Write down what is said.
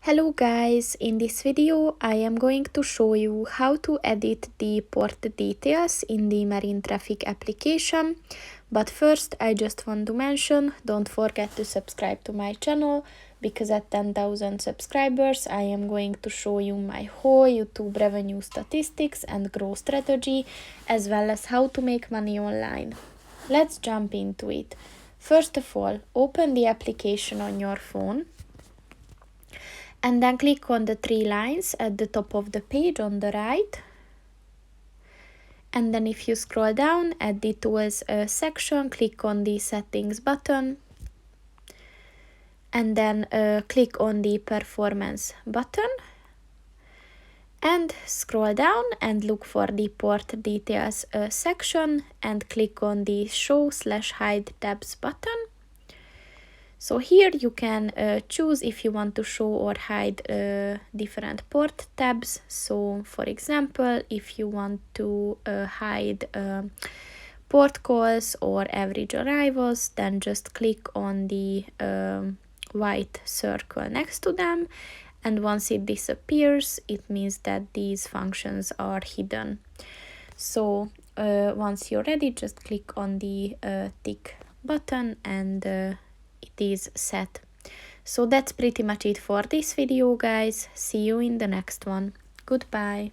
Hello guys, in this video I am going to show you how to edit the port details in the Marine Traffic application. But first I just want to mention, don't forget to subscribe to my channel, because at 10,000 subscribers I am going to show you my whole YouTube revenue statistics and growth strategy, as well as how to make money online. Let's jump into it. First of all, open the application on your phone. And then click on the three lines at the top of the page on the right. And then if you scroll down at the tools section, click on the settings button. And then click on the performance button. And scroll down and look for the port details section and click on the show/hide tabs button. So here you can choose if you want to show or hide different port tabs. So for example, if you want to hide port calls or average arrivals, then just click on the white circle next to them. And once it disappears, it means that these functions are hidden. So once you're ready, just click on the tick button and it is set. So that's pretty much it for this video, guys. See you in the next one. Goodbye.